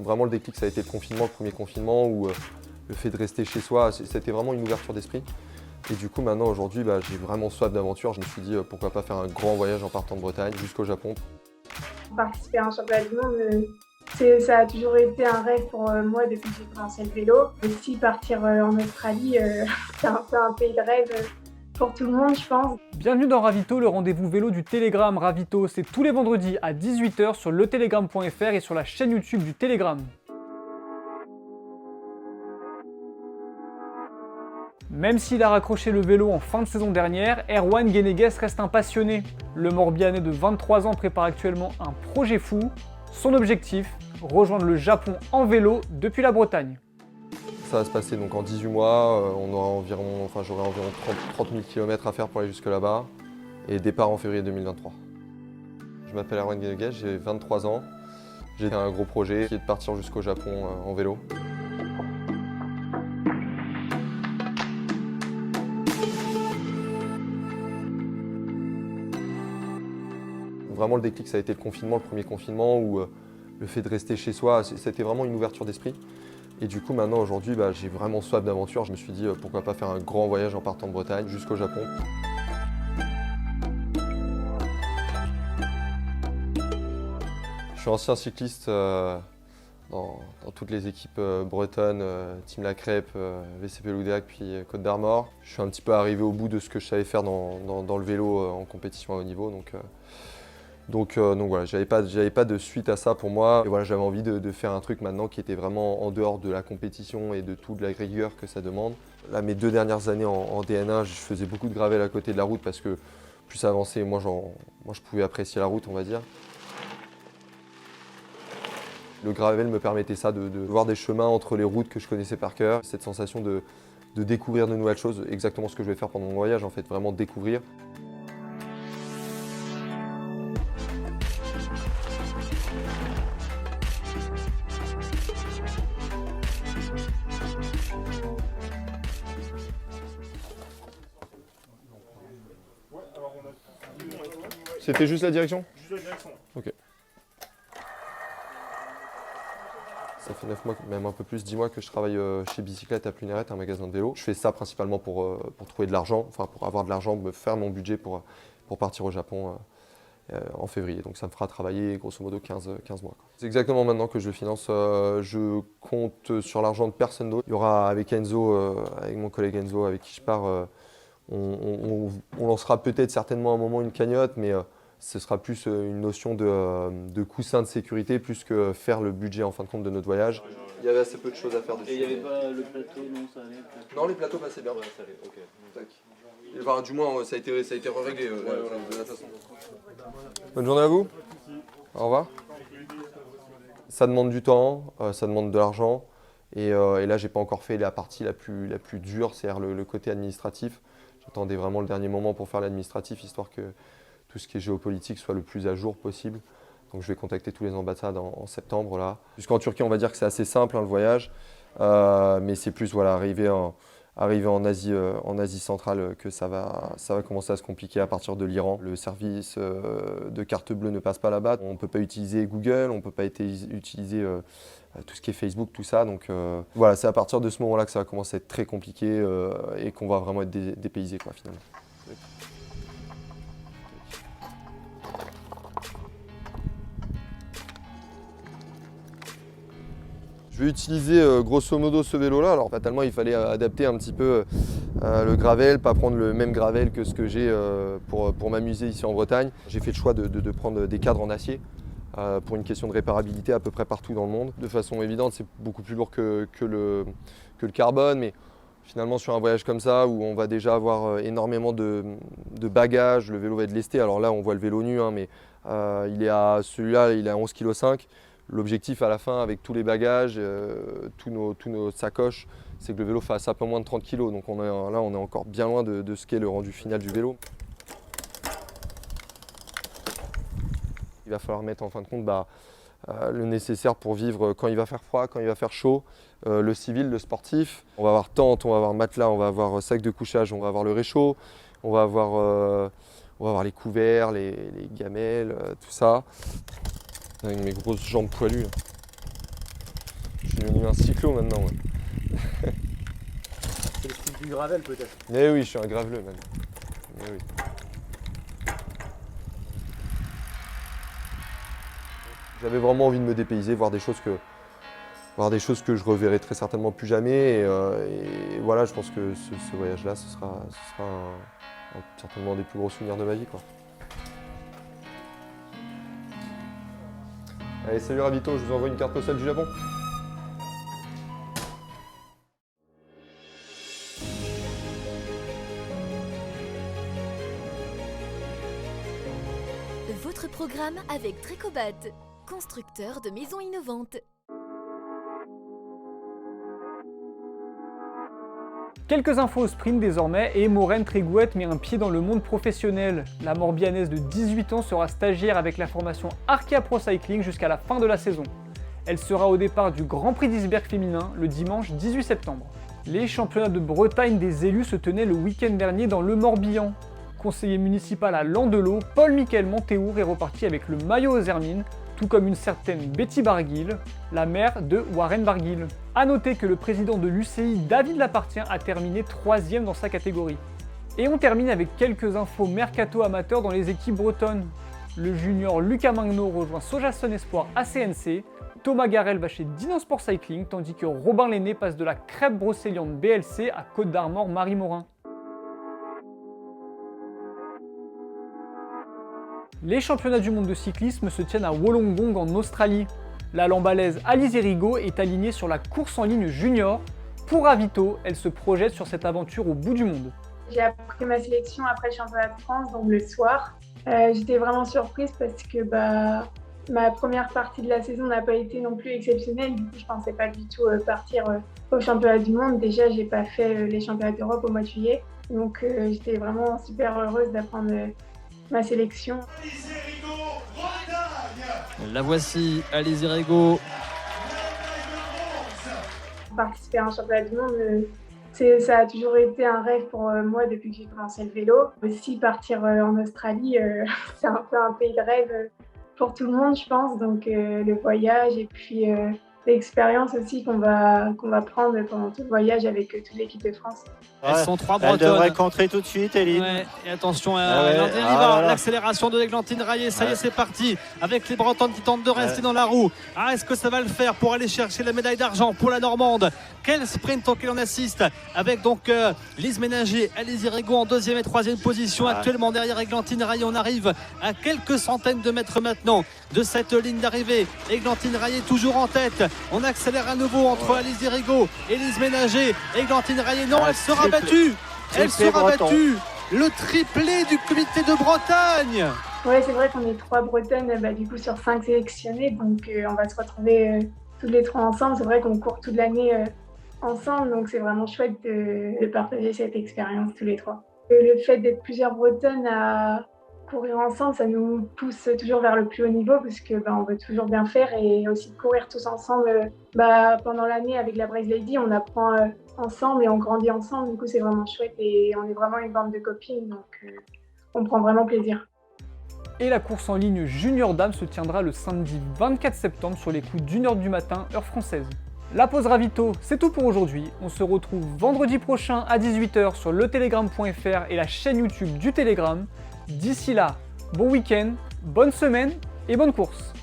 vraiment le déclic, ça a été le confinement, le premier confinement, où le fait de rester chez soi, c'était vraiment une ouverture d'esprit. Et du coup, maintenant, aujourd'hui, j'ai vraiment soif d'aventure. Je me suis dit, pourquoi pas faire un grand voyage en partant de Bretagne jusqu'au Japon. Participer à un championnat du monde, ça a toujours été un rêve pour moi depuis que j'ai commencé le vélo. Aussi partir en Australie, c'est un peu un pays de rêve pour tout le monde, je pense. Bienvenue dans Ravito, le rendez-vous vélo du Télégramme Ravito. C'est tous les vendredis à 18 h sur letélégramme.fr et sur la chaîne YouTube du Télégramme. Même s'il a raccroché le vélo en fin de saison dernière, Erwan Guénéguès reste un passionné. Le Morbihanais de 23 ans prépare actuellement un projet fou. Son objectif, rejoindre le Japon en vélo depuis la Bretagne. Ça va se passer donc en 18 mois, j'aurai environ 30 000 km à faire pour aller jusque là-bas, et départ en février 2023. Je m'appelle Erwan Guénéguès, j'ai 23 ans. J'ai un gros projet qui est de partir jusqu'au Japon en vélo. Vraiment le déclic, ça a été le confinement, le premier confinement, où le fait de rester chez soi, c'était vraiment une ouverture d'esprit. Et du coup, maintenant, aujourd'hui, j'ai vraiment soif d'aventure. Je me suis dit, pourquoi pas faire un grand voyage en partant de Bretagne jusqu'au Japon. Je suis ancien cycliste dans toutes les équipes bretonnes, Team La Crêpe, VCP Loudéac, puis Côte d'Armor. Je suis un petit peu arrivé au bout de ce que je savais faire dans le vélo en compétition à haut niveau. Donc voilà, j'avais pas de suite à ça pour moi. Et voilà, j'avais envie de faire un truc maintenant qui était vraiment en dehors de la compétition et de toute la rigueur que ça demande. Là, mes 2 dernières années en DN1, je faisais beaucoup de gravel à côté de la route parce que plus ça avançait, moi je pouvais apprécier la route, on va dire. Le gravel me permettait ça, de voir des chemins entre les routes que je connaissais par cœur. Cette sensation de découvrir de nouvelles choses, exactement ce que je vais faire pendant mon voyage en fait, vraiment découvrir. C'était juste la direction ? Juste la direction. Ok. Ça fait 9 mois, même un peu plus, 10 mois que je travaille chez Bicyclette à Pluneret, un magasin de vélo. Je fais ça principalement pour trouver de l'argent, pour avoir de l'argent, me faire mon budget pour partir au Japon en février. Donc ça me fera travailler grosso modo 15 mois. C'est exactement maintenant que je le finance. Je compte sur l'argent de personne d'autre. Il y aura avec Enzo, avec mon collègue Enzo avec qui je pars, on lancera peut-être certainement à un moment une cagnotte, mais ce sera plus une notion de coussin de sécurité plus que faire le budget en fin de compte de notre voyage. Il y avait assez peu de choses à faire dessus. Et il n'y avait pas le plateau, non, ça allait? Non, les plateaux passaient bien. Ouais, ça allait, ok. Tac. Enfin, du moins, ça a été réglé de la façon. Bonne journée à vous. Au revoir. Ça demande du temps, ça demande de l'argent. Et là, j'ai pas encore fait la partie la plus dure, c'est-à-dire le côté administratif. J'attendais vraiment le dernier moment pour faire l'administratif, histoire que tout ce qui est géopolitique soit le plus à jour possible. Donc je vais contacter tous les ambassades en septembre là. Jusqu'en Turquie, on va dire que c'est assez simple le voyage, mais c'est plus voilà, arriver en Asie centrale que ça va commencer à se compliquer à partir de l'Iran. Le service de carte bleue ne passe pas là-bas. On ne peut pas utiliser Google, on ne peut pas utiliser tout ce qui est Facebook, tout ça. Donc voilà, c'est à partir de ce moment-là que ça va commencer à être très compliqué et qu'on va vraiment être dépaysé quoi, finalement. Je vais utiliser grosso modo ce vélo-là. Alors fatalement, il fallait adapter un petit peu le gravel, pas prendre le même gravel que ce que j'ai pour m'amuser ici en Bretagne. J'ai fait le choix de prendre des cadres en acier pour une question de réparabilité à peu près partout dans le monde. De façon évidente, c'est beaucoup plus lourd que le carbone, mais finalement sur un voyage comme ça où on va déjà avoir énormément de bagages, le vélo va être lesté. Alors là, on voit le vélo nu, hein, mais celui-là, il est à 11,5 kg. L'objectif à la fin, avec tous les bagages, tous nos sacoches, c'est que le vélo fasse un peu moins de 30 kg. Donc là, on est encore bien loin de ce qu'est le rendu final du vélo. Il va falloir mettre en fin de compte le nécessaire pour vivre quand il va faire froid, quand il va faire chaud, le civil, le sportif. On va avoir tente, on va avoir matelas, on va avoir sac de couchage, on va avoir le réchaud, on va avoir les couverts, les gamelles, tout ça. Avec mes grosses jambes poilues. Ils m'ont mis un cyclo maintenant. Ouais. C'est le style du gravel peut-être. Mais oui, je suis un graveleux, man. Mais oui. J'avais vraiment envie de me dépayser, voir des choses que je reverrai très certainement plus jamais. Et voilà, je pense que ce voyage-là, ce sera certainement un des plus gros souvenirs de ma vie, quoi. Allez, salut Ravito, je vous envoie une carte postale du Japon. Votre programme avec Trecobat, constructeur de maisons innovantes. Quelques infos au sprint désormais, et Maureen Trégouette met un pied dans le monde professionnel. La Morbihannaise de 18 ans sera stagiaire avec la formation Arkea Pro Cycling jusqu'à la fin de la saison. Elle sera au départ du Grand Prix d'Isberg féminin le dimanche 18 septembre. Les championnats de Bretagne des élus se tenaient le week-end dernier dans le Morbihan. Conseiller municipal à Landelot, Paul-Michel Montéour est reparti avec le maillot aux Hermines, tout comme une certaine Betty Barguil, la mère de Warren Barguil. A noter que le président de l'UCI, David Lapartien, a terminé 3e dans sa catégorie. Et on termine avec quelques infos mercato amateurs dans les équipes bretonnes. Le junior Lucas Magno rejoint Sojason Espoir à CNC, Thomas Garel va chez Dinosport Cycling, tandis que Robin Lenné passe de la crêpe brocéliande BLC à Côte d'Armor Marie Morin. Les championnats du monde de cyclisme se tiennent à Wollongong en Australie. La Lambalaise Alizé Rigaud est alignée sur la course en ligne junior. Pour Ravito, elle se projette sur cette aventure au bout du monde. J'ai appris ma sélection après le championnat de France, donc le soir. J'étais vraiment surprise parce que ma première partie de la saison n'a pas été non plus exceptionnelle. Du coup, je ne pensais pas du tout partir au championnat du monde. Déjà, je n'ai pas fait les championnats d'Europe au mois de juillet. Donc, j'étais vraiment super heureuse d'apprendre ma sélection. La voici, Alizé Rigaud. Participer à un championnat du monde, ça a toujours été un rêve pour moi depuis que j'ai commencé le vélo. Aussi, partir en Australie, c'est un peu un pays de rêve pour tout le monde, je pense. Donc, le voyage et puis l'expérience aussi qu'on va prendre pendant tout le voyage avec toute l'équipe de France. Elles sont 3 Elle bretonnes. devrait contrer tout de suite, Eline. Ouais, et attention à voilà. l'accélération de Églantine Raillet. Ça y est, c'est parti. Avec les bretonnes qui tentent de rester dans la roue. Ah, est-ce que ça va le faire pour aller chercher la médaille d'argent pour la Normande? Quel sprint auquel on assiste avec donc Lise Ménager, Alizé Rigaud en 2e et 3e position. Actuellement derrière Églantine Raillet. On arrive à quelques centaines de mètres maintenant de cette ligne d'arrivée. Églantine Raillet toujours en tête. On accélère à nouveau entre Alizé Rigaud et Lise Ménager. Églantine Raillet, non, elle sera battue. Elle sera battue. Le triplé du comité de Bretagne. Ouais, c'est vrai qu'on est 3 Bretonnes du coup sur 5 sélectionnées. Donc, on va se retrouver toutes les 3 ensemble. C'est vrai qu'on court toute l'année ensemble. Donc, c'est vraiment chouette de partager cette expérience tous les 3. Le fait d'être plusieurs Bretonnes à courir ensemble, ça nous pousse toujours vers le plus haut niveau parce que on veut toujours bien faire et aussi de courir tous ensemble pendant l'année avec la Brace Lady, on apprend ensemble et on grandit ensemble. Du coup, c'est vraiment chouette et on est vraiment une bande de copines, donc on prend vraiment plaisir. Et la course en ligne Junior Dame se tiendra le samedi 24 septembre sur les coups d'1h du matin, heure française. La pause Ravito, c'est tout pour aujourd'hui. On se retrouve vendredi prochain à 18h sur letelegram.fr et la chaîne YouTube du Telegram. D'ici là, bon week-end, bonne semaine et bonne course.